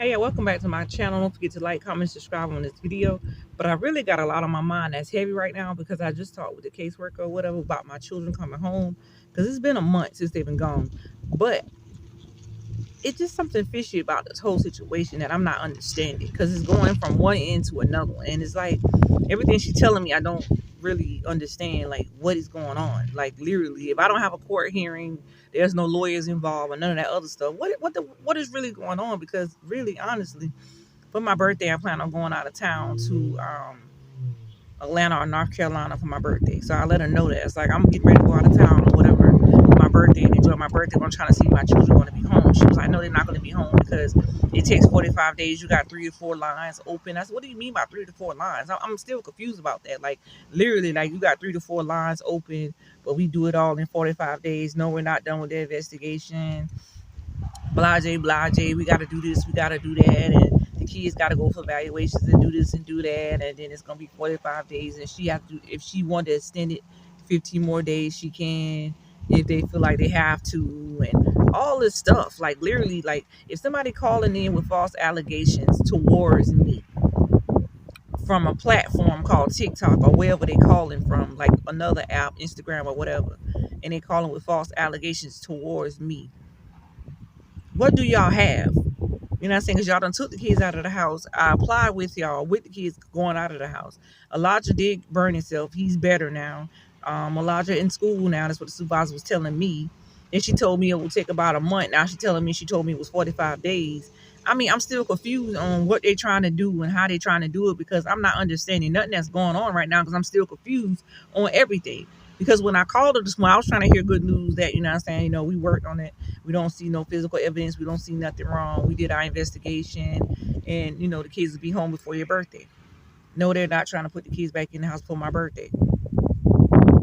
Hey, yeah, welcome back to my channel. Don't forget to like, comment, subscribe on this video. But I really got a lot on my mind that's heavy right now because I just talked with the caseworker or whatever about my children coming home because it's been a month since they've been gone. But it's just something fishy about this whole situation that I'm not understanding because it's going from one end to another one. And it's like everything she's telling me, I don't really understand like what is going on. Like literally, if I don't have a court hearing, there's no lawyers involved and none of that other stuff. What is really going on? Because really, honestly, for my birthday, I plan on going out of town to Atlanta or North Carolina for my birthday. So I let her know that. It's like, I'm getting ready to go out of town or whatever for my birthday and enjoy my birthday. But I'm trying to see if my children are going to be home. She was like, no, they're not going to be home because it takes 45 days. You got 3 or 4 lines open. I said, what do you mean by 3 to 4 lines? I'm still confused about that. Like, literally, like, you got 3 to 4 lines open, but we do it all in 45 days. No, we're not done with the investigation. Blase, blase, we got to do this, we got to do that, and the kids got to go for evaluations and do this and do that, and then it's gonna be 45 days, and she have to, if she want to extend it 15 more days, she can, if they feel like they have to, and all this stuff. Like literally, like if somebody calling in with false allegations towards me from a platform called TikTok or wherever they calling from, like another app, Instagram or whatever, and they calling with false allegations towards me, what do y'all have? You know what I'm saying? Because y'all done took the kids out of the house. I applied with y'all with the kids going out of the house. Elijah did burn himself. He's better now. Elijah in school now. That's what the supervisor was telling me. And she told me it would take about a month. Now she telling me, she told me it was 45 days. I mean, I'm still confused on what they're trying to do and how they're trying to do it because I'm not understanding nothing that's going on right now because I'm still confused on everything. Because when I called her this morning, I was trying to hear good news that, you know what I'm saying, we worked on it. We don't see no physical evidence. We don't see nothing wrong. We did our investigation and, the kids will be home before your birthday. No, they're not trying to put the kids back in the house for my birthday.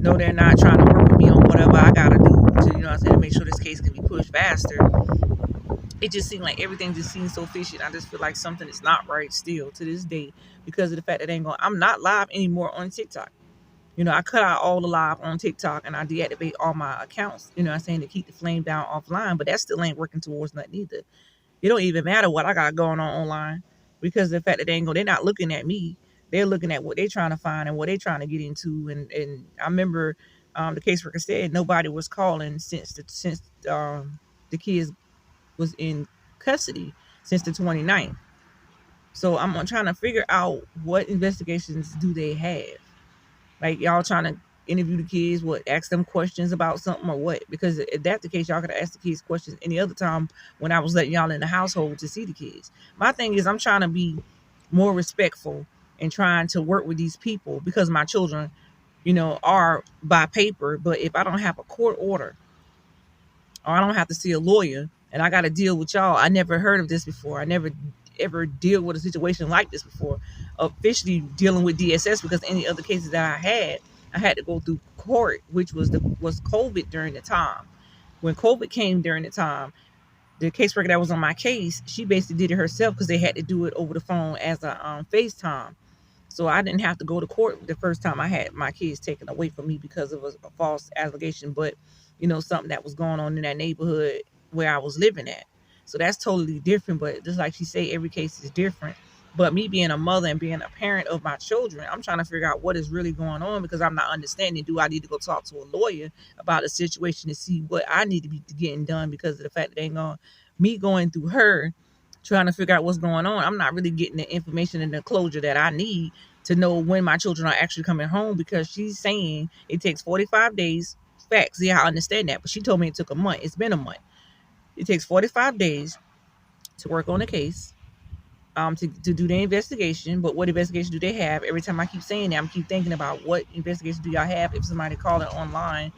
No, they're not trying to work with me on whatever I got to do to, to make sure this case can be pushed faster. It just seemed like everything just seems so fishy. I just feel like something is not right still to this day because of the fact that I'm not live anymore on TikTok. I cut out all the live on TikTok and I deactivate all my accounts, to keep the flame down offline, but that still ain't working towards nothing either. It don't even matter what I got going on online because the fact that they're not looking at me. They're looking at what they're trying to find and what they're trying to get into. And I remember the caseworker said nobody was calling since the kids was in custody since the 29th. So I'm trying to figure out what investigations do they have. Like y'all trying to interview the kids, ask them questions about something or what? Because if that's the case, y'all could ask the kids questions any other time when I was letting y'all in the household to see the kids. My thing is I'm trying to be more respectful and trying to work with these people because my children, are by paper. But if I don't have a court order or I don't have to see a lawyer and I got to deal with y'all, I never heard of this before. I never ever deal with a situation like this before, officially dealing with DSS, because any other cases that I had to go through court, which was COVID during the time. When COVID came during the time, the caseworker that was on my case, she basically did it herself because they had to do it over the phone as a FaceTime. So I didn't have to go to court the first time I had my kids taken away from me because of a false allegation, but something that was going on in that neighborhood where I was living at. So that's totally different. But just like she say, every case is different. But me being a mother and being a parent of my children, I'm trying to figure out what is really going on because I'm not understanding. Do I need to go talk to a lawyer about a situation to see what I need to be getting done because of the fact that they ain't going, me going through her trying to figure out what's going on. I'm not really getting the information and the closure that I need to know when my children are actually coming home because she's saying it takes 45 days. Facts. Yeah, I understand that. But she told me it took a month. It's been a month. It takes 45 days to work on a case, to do the investigation. But what investigation do they have? Every time I keep saying that, I keep thinking about what investigation do y'all have if somebody calling online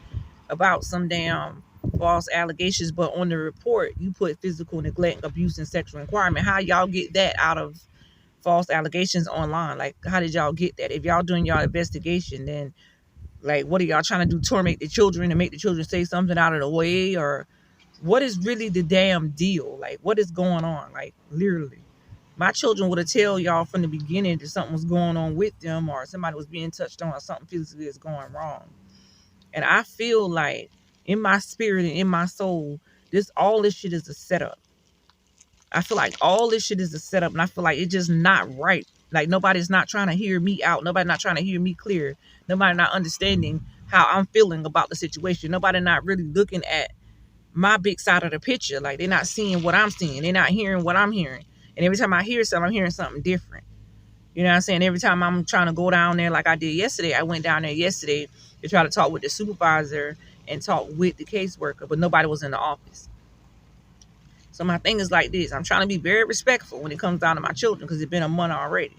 about some damn false allegations, but on the report you put physical neglect, abuse, and sexual requirement. How y'all get that out of false allegations online? Like, how did y'all get that? If y'all doing y'all investigation, then like, what are y'all trying to do? Torment the children and make the children say something out of the way? Or what is really the damn deal? Like, what is going on? Like, literally. My children would have tell y'all from the beginning that something was going on with them or somebody was being touched on or something physically is going wrong. And I feel like in my spirit and in my soul, all this shit is a setup. I feel like all this shit is a setup, and I feel like it's just not right. Like nobody's not trying to hear me out. Nobody not trying to hear me clear. Nobody not understanding how I'm feeling about the situation. Nobody not really looking at my big side of the picture. Like they're not seeing what I'm seeing. They're not hearing what I'm hearing. And every time I hear something, I'm hearing something different. You know what I'm saying? Every time I'm trying to go down there like I did yesterday, I went down there yesterday to try to talk with the supervisor and talk with the caseworker, but nobody was in the office. So my thing is like this. I'm trying to be very respectful when it comes down to my children because it's been a month already.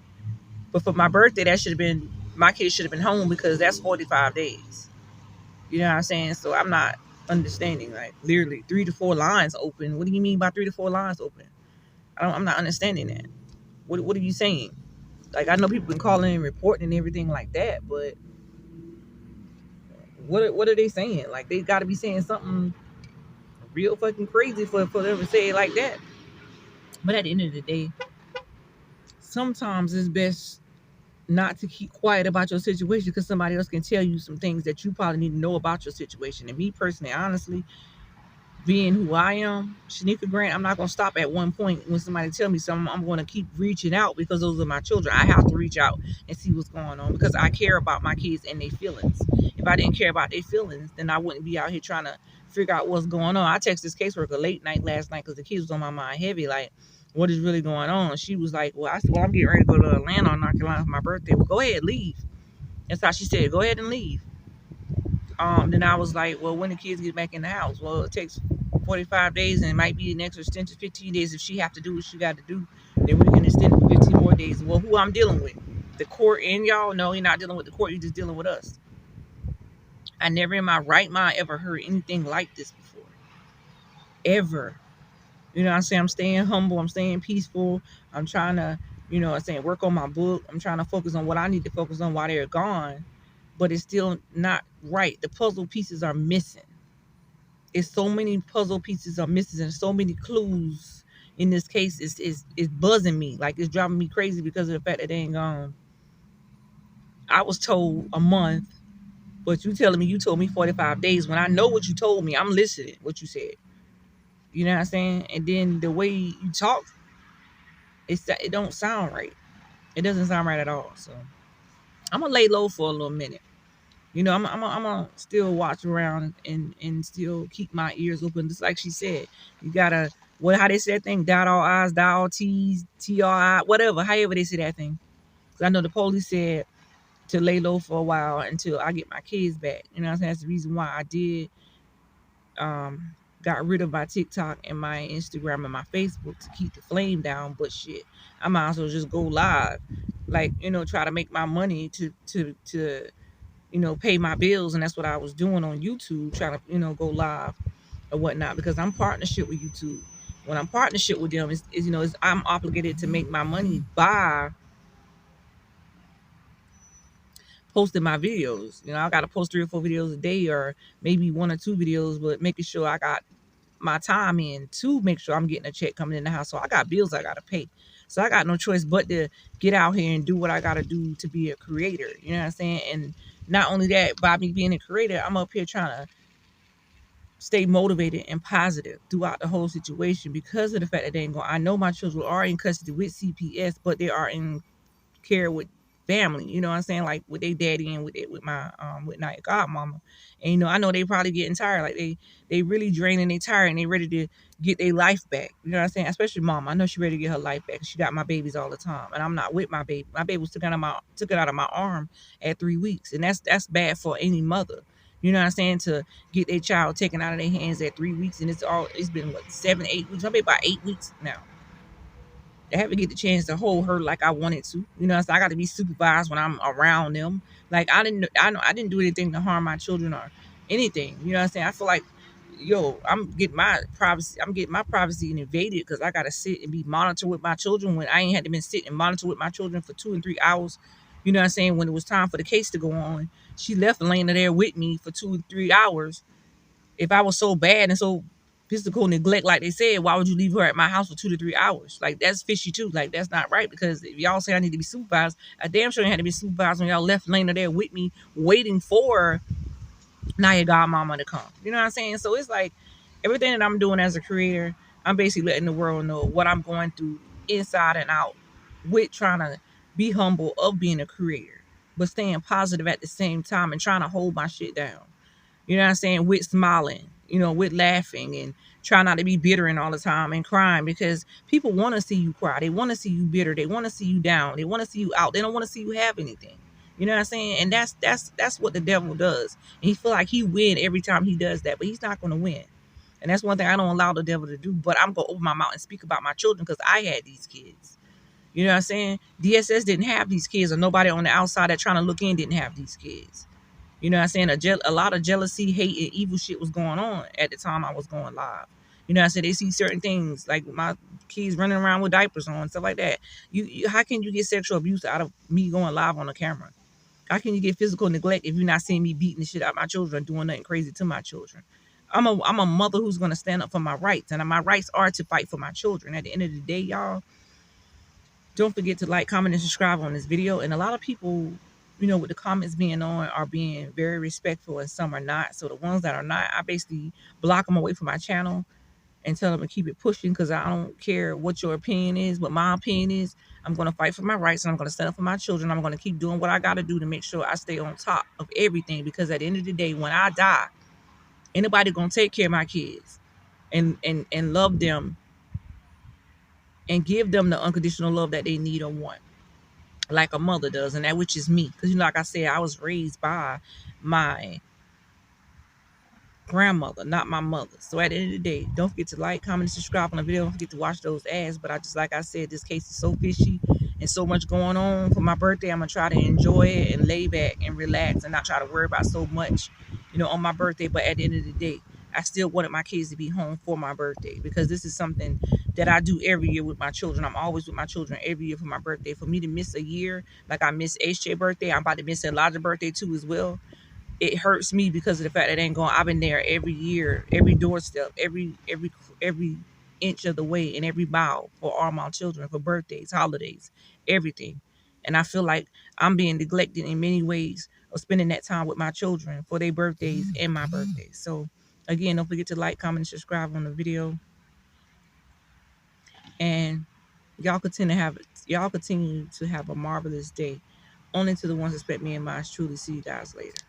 But for my birthday, that should have been, my kids should have been home because that's 45 days. You know what I'm saying? So I'm not understanding, like literally 3 to 4 lines open. What do you mean by 3 to 4 lines open? I'm not understanding that. What are you saying? Like I know people been calling and reporting and everything like that, but what are they saying? Like they got to be saying something real fucking crazy for them to say it like that. But at the end of the day, sometimes it's best not to keep quiet about your situation because somebody else can tell you some things that you probably need to know about your situation. And me personally, honestly, being who I am, Shanika Grant, I'm not going to stop at one point when somebody tell me something. I'm going to keep reaching out because those are my children. I have to reach out and see what's going on because I care about my kids and their feelings. If I didn't care about their feelings, then I wouldn't be out here trying to figure out what's going on. I texted this caseworker late night last night because the kids was on my mind heavy, like, what is really going on? She was like, well, I said, well, I'm getting ready to go to Atlanta or North Carolina for my birthday. Well, go ahead, leave. That's how she said, go ahead and leave. Then I was like, well, when the kids get back in the house? Well, it takes 45 days and it might be an extra extension 15 days. If she have to do what she got to do, then we can extend it for 15 more days. Well, who I'm dealing with? The court and y'all? No, you're not dealing with the court. You're just dealing with us. I never in my right mind ever heard anything like this before. Ever. You know what I'm saying? I'm staying humble. I'm staying peaceful. I'm trying to, you know what I'm saying, work on my book. I'm trying to focus on what I need to focus on while they're gone. But it's still not right. The puzzle pieces are missing. It's so many puzzle pieces are missing and so many clues in this case is buzzing me. Like it's driving me crazy because of the fact that they ain't gone. I was told a month, but you telling me you told me 45 days when I know what you told me. I'm listening what you said. You know what I'm saying? And then the way you talk, it don't sound right. It doesn't sound right at all. So I'm gonna lay low for a little minute. You know, I'm gonna still watch around and still keep my ears open. Just like she said, you gotta, what, how they say that thing, dot all I's, dot all T's, TRI, whatever, however they say that thing. Because I know the police said to lay low for a while until I get my kids back. You know what I'm saying? That's the reason why I did got rid of my TikTok and my Instagram and my Facebook to keep the flame down. But shit, I might as well just go live. Like, you know, try to make my money to you know, pay my bills. And that's what I was doing on YouTube, trying to, you know, go live or whatnot, because I'm partnership with YouTube. When I'm partnership with them, is you know, I'm obligated to make my money by posting my videos. You know, I got to post 3 or 4 videos a day or maybe 1 or 2 videos, but making sure I got my time in to make sure I'm getting a check coming in the house. So I got bills I got to pay. So I got no choice but to get out here and do what I got to do to be a creator. You know what I'm saying? And not only that, by me being a creator, I'm up here trying to stay motivated and positive throughout the whole situation because of the fact that they ain't going. I know my children are in custody with CPS, but they are in care with family, you know what I'm saying, like with their daddy and with my with my godmama. And you know, I know they probably getting tired, like they really draining, they tired, and they ready to get their life back, you know what I'm saying, especially mom. I know she ready to get her life back. She got my babies all the time and I'm not with my baby. My baby was took it out of my arm at 3 weeks, and that's bad for any mother, you know what I'm saying, to get their child taken out of their hands at 3 weeks. And it's been what, 7-8 weeks. My baby about 8 weeks now. I haven't get the chance to hold her like I wanted to. You know, so I got to be supervised when I'm around them. Like I didn't do anything to harm my children or anything. You know what I'm saying? I feel like, yo, I'm getting my privacy invaded because I got to sit and be monitored with my children when I ain't had to been sit and monitor with my children for 2 and 3 hours. You know what I'm saying? When it was time for the case to go on, she left Elena there with me for 2 and 3 hours. If I was so bad and so physical neglect, like they said, why would you leave her at my house for 2 to 3 hours? Like, that's fishy too. Like, that's not right, because if y'all say I need to be supervised, I damn sure had to be supervised when y'all left Lena there with me waiting for Naya godmama to come. You know what I'm saying? So it's like everything that I'm doing as a creator, I'm basically letting the world know what I'm going through inside and out, with trying to be humble of being a creator, but staying positive at the same time and trying to hold my shit down. You know what I'm saying? With smiling, with laughing, and try not to be bitter and all the time and crying, because people want to see you cry. They want to see you bitter. They want to see you down. They want to see you out. They don't want to see you have anything. You know what I'm saying? And that's what the devil does. And he feel like he win every time he does that, but he's not going to win. And that's one thing I don't allow the devil to do. But I'm going to open my mouth and speak about my children, because I had these kids. You know what I'm saying? DSS didn't have these kids, or nobody on the outside that trying to look in didn't have these kids. You know what I'm saying? A lot of jealousy, hate, and evil shit was going on at the time I was going live. You know what I'm saying? They see certain things, like my kids running around with diapers on, stuff like that. How can you get sexual abuse out of me going live on the camera? How can you get physical neglect if you're not seeing me beating the shit out of my children, doing nothing crazy to my children? I'm a mother who's gonna stand up for my rights, and my rights are to fight for my children. At the end of the day, y'all, don't forget to like, comment, and subscribe on this video. And a lot of people, with the comments being on, are being very respectful, and some are not. So the ones that are not, I basically block them away from my channel and tell them to keep it pushing, because I don't care what your opinion is. What my opinion is, I'm going to fight for my rights, and I'm going to stand up for my children. I'm going to keep doing what I got to do to make sure I stay on top of everything, because at the end of the day, when I die, anybody going to take care of my kids and love them and give them the unconditional love that they need or want, like a mother does, and that which is me. Because like I said, I was raised by my grandmother, not my mother. So at the end of the day, don't forget to like, comment, and subscribe on the video. Don't forget to watch those ads. But like I said, this case is so fishy and so much going on. For my birthday, I'm gonna try to enjoy it and lay back and relax and not try to worry about so much, on my birthday. But at the end of the day, I still wanted my kids to be home for my birthday, because this is something that I do every year with my children. I'm always with my children every year for my birthday. For me to miss a year, like I miss HJ birthday, I'm about to miss Elijah's birthday too as well. It hurts me because of the fact that it ain't going. I've been there every year, every doorstep, every inch of the way, and every mile for all my children, for birthdays, holidays, everything. And I feel like I'm being neglected in many ways of spending that time with my children for their birthdays and my birthdays. So again, don't forget to like, comment, and subscribe on the video. And y'all continue to have a marvelous day. Only to the ones that respect me and mine. Truly, see you guys later.